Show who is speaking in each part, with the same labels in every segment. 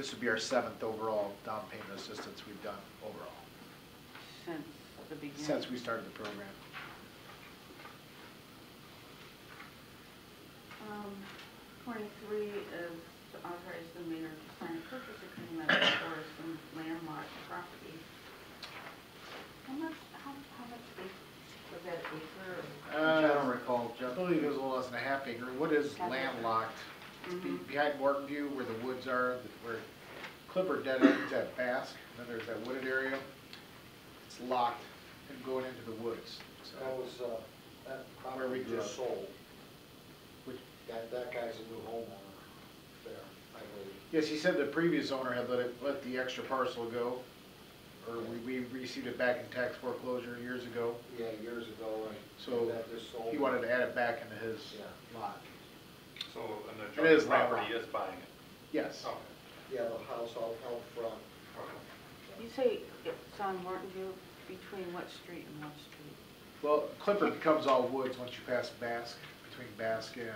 Speaker 1: This would be our 7th overall down payment assistance we've done overall.
Speaker 2: Since the beginning?
Speaker 1: Since we started the program.
Speaker 2: 23 is to authorize the mayor to sign a purchase agreement for some landlocked property. How much was that acre?
Speaker 1: I don't recall, Jeff. I believe it was a little less than a half acre. What is landlocked? Behind Morton View where the woods are, where Clipper dead ends at Basque, and then there's that wooded area. It's locked and going into the woods. So
Speaker 3: that was that
Speaker 1: where we
Speaker 3: just sold.
Speaker 1: Which,
Speaker 3: that guy's a new homeowner there, I believe.
Speaker 1: yes, he said the previous owner had let the extra parcel go, or we received it back in tax foreclosure years ago.
Speaker 3: Yeah, years ago.
Speaker 1: So
Speaker 3: that just sold.
Speaker 1: he wanted to add it back into his lot.
Speaker 4: So an adjoining property
Speaker 1: landlocked.
Speaker 4: is buying it?
Speaker 1: Yes.
Speaker 4: Okay.
Speaker 3: Yeah, the house out front.
Speaker 2: You say it's on Morton View, between what street and what street?
Speaker 1: Well, Clipper becomes all woods once you pass Basque, between Basque and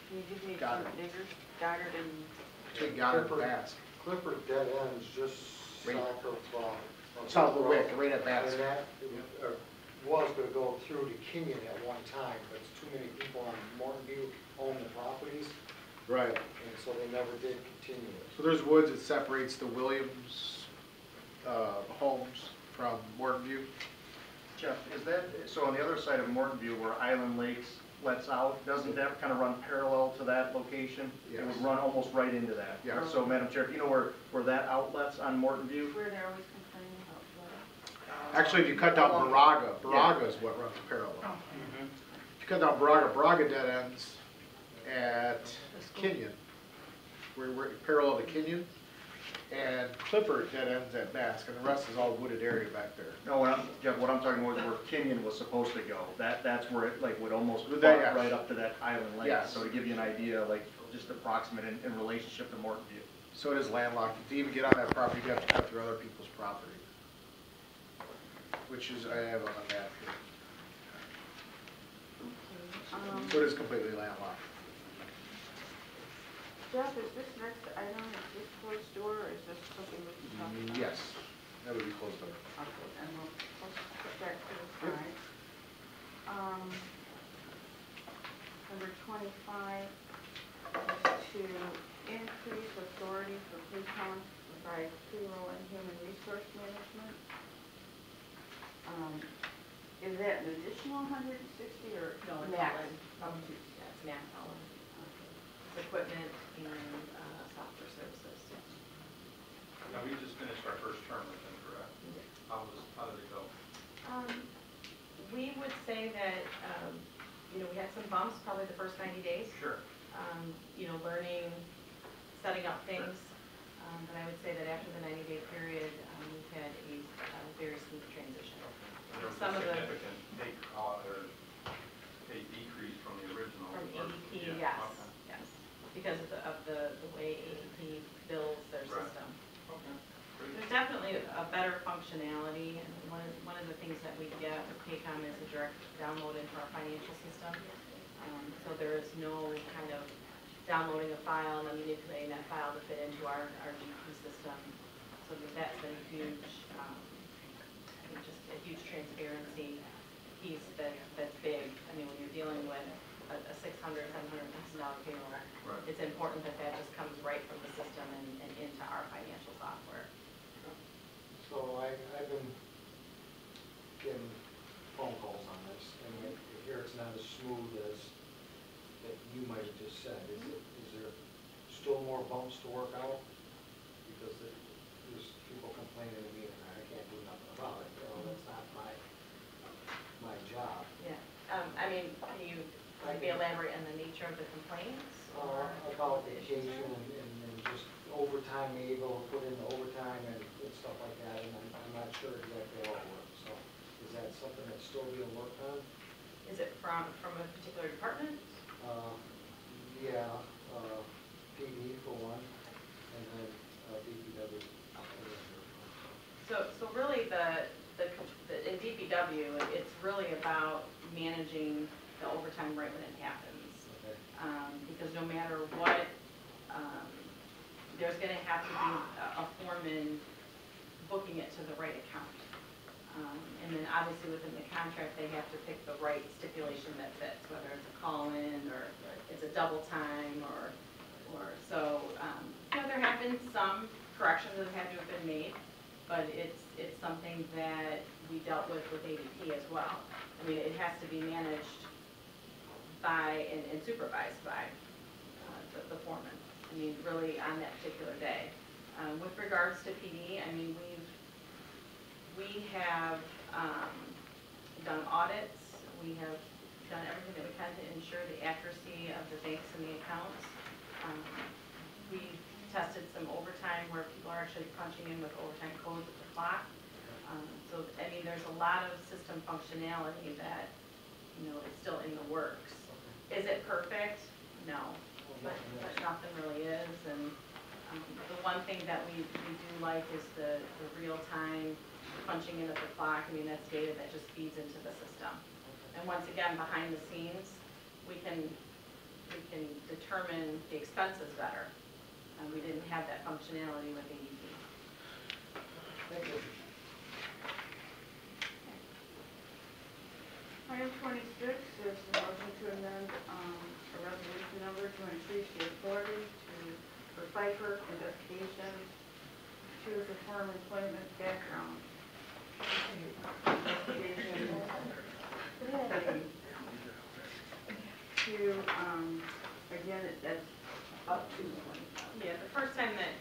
Speaker 2: Can you give me
Speaker 1: Goddard.
Speaker 2: some figures? Goddard and...
Speaker 1: between Goddard and Basque.
Speaker 3: Clipper dead ends just
Speaker 1: Right.
Speaker 3: south of
Speaker 1: South of Wick, right at Basque.
Speaker 3: And that was going to go through to Kenyon at one time, but it's too many people on Morton View own the properties,
Speaker 1: Right.
Speaker 3: and so they never did continue it.
Speaker 1: So there's woods that separates the Williams homes from Morton View.
Speaker 5: Jeff, is that, so on the other side of Morton View where Island Lakes lets out, doesn't that kind of run parallel to that location?
Speaker 1: Yes.
Speaker 5: It would run almost right into that.
Speaker 1: Yes.
Speaker 5: So Madam Chair, if you know where that outlets on Morton View?
Speaker 2: Where they're always complaining about flooding.
Speaker 1: Actually, if you cut down Baraga is what runs parallel. If you cut down Baraga dead ends at Kenyon. We're parallel to Kenyon. And Clipper dead ends at Basque, and the rest is all wooded area back there.
Speaker 5: No, Jeff, what I'm talking about is where Kenyon was supposed to go. That's where it like would almost
Speaker 1: Would
Speaker 5: butt
Speaker 1: that- yes.
Speaker 5: right up to that Island Lake.
Speaker 1: Yes.
Speaker 5: So to give you an idea, like just approximate in relationship to Morton View.
Speaker 1: So it is landlocked. To even get on that property, you have to cut through other people's property. Which is, I have on the map here. So it is completely landlocked.
Speaker 2: Jeff, is this next item, is this closed door, or is this something we can talk about?
Speaker 1: Yes, that would be closed up.
Speaker 2: Okay, and we'll put that to the side. Number 25 is to increase authority for PAYCOM to provide payroll and human resource management. Is that an additional 160 or
Speaker 6: no, it's
Speaker 2: max?
Speaker 6: That's max all in. It's equipment and software services.
Speaker 4: Now, we just finished our first term with them, correct? How did it go?
Speaker 6: We would say that, you know, we had some bumps probably the first 90 days.
Speaker 4: Sure.
Speaker 6: You know, learning, setting up things. But I would say that after the 90-day period, we've had a very smooth transition.
Speaker 4: There was
Speaker 6: Some
Speaker 4: a
Speaker 6: of the
Speaker 4: significant pay decrease from the original.
Speaker 6: from ADP,
Speaker 4: Yeah,
Speaker 6: yes,
Speaker 4: okay.
Speaker 6: yes, because of the way ADP bills their
Speaker 4: Right.
Speaker 6: system.
Speaker 4: Okay. Great.
Speaker 6: There's definitely a better functionality, and one of the things that we get with PAYCOM is a direct download into our financial system. So there is no kind of downloading a file and then manipulating that file to fit into our GP system. So that's been a huge, just a huge transparency piece that's big. I mean, when you're dealing with a $600,000, $700,000 payroll,
Speaker 4: Right.
Speaker 6: it's important that that just comes right from the system and into our financial software.
Speaker 3: So I've been getting phone calls on this, and I hear it's not as smooth as that you might have just said. Is there still more bumps to work out? Because there's people complaining to me, and I can't do nothing about it. You know, that's not my job.
Speaker 6: Yeah. I mean, can you maybe elaborate on the nature of the complaints?
Speaker 3: About the occasion and just overtime, maybe able to put in the overtime and stuff like that, and I'm not sure exactly how it works. So is that something that's still being worked on?
Speaker 6: Is it from a particular department?
Speaker 3: Yeah, PD for one, and then DPW.
Speaker 6: So really in DPW, it's really about managing the overtime right when it happens.
Speaker 3: Okay.
Speaker 6: Because no matter what there's gonna have to be a foreman booking it to the right account. And then obviously within the contract, they have to pick the right stipulation that fits, whether it's a call-in or it's a double time so, you know, there have been some corrections that have had to have been made, but it's something that we dealt with ADP as well. I mean, it has to be managed by and supervised by the foreman. I mean, really on that particular day. With regards to PD, I mean, we have done audits. We have done everything that we can to ensure the accuracy of the banks and the accounts. We tested some overtime where people are actually punching in with overtime codes at the clock. So, I mean, there's a lot of system functionality that, you know, is still in the works. Is it perfect? No, but nothing really is. And the one thing that we do like is the real-time punching in at the clock. I mean, that's data that just feeds into the system. And once again, behind the scenes, we can determine the expenses better. We didn't have that functionality with ADP.
Speaker 3: Thank you.
Speaker 2: Item 26 is the motion to amend a resolution number to increase the authority for FICA investigations to perform employment background. Investigation to, again, that's up to 25.
Speaker 6: Yeah, the first time that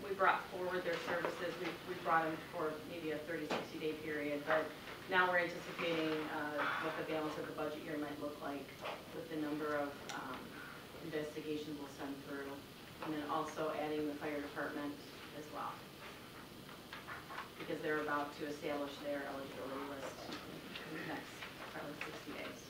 Speaker 6: we brought forward their services, we brought them for maybe a 30, 60-day period, but now we're anticipating what the balance of the budget year might look like with the number of investigations we'll send through, and then also adding the fire department as well, because they're about to establish their eligibility list in the next probably 60 days.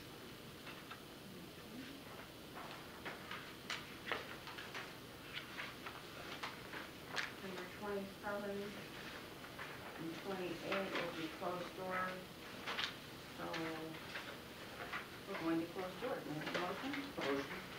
Speaker 2: Number 27 and 28 will be closed doors. So we're going to close doors. Make a motion?
Speaker 1: Motion.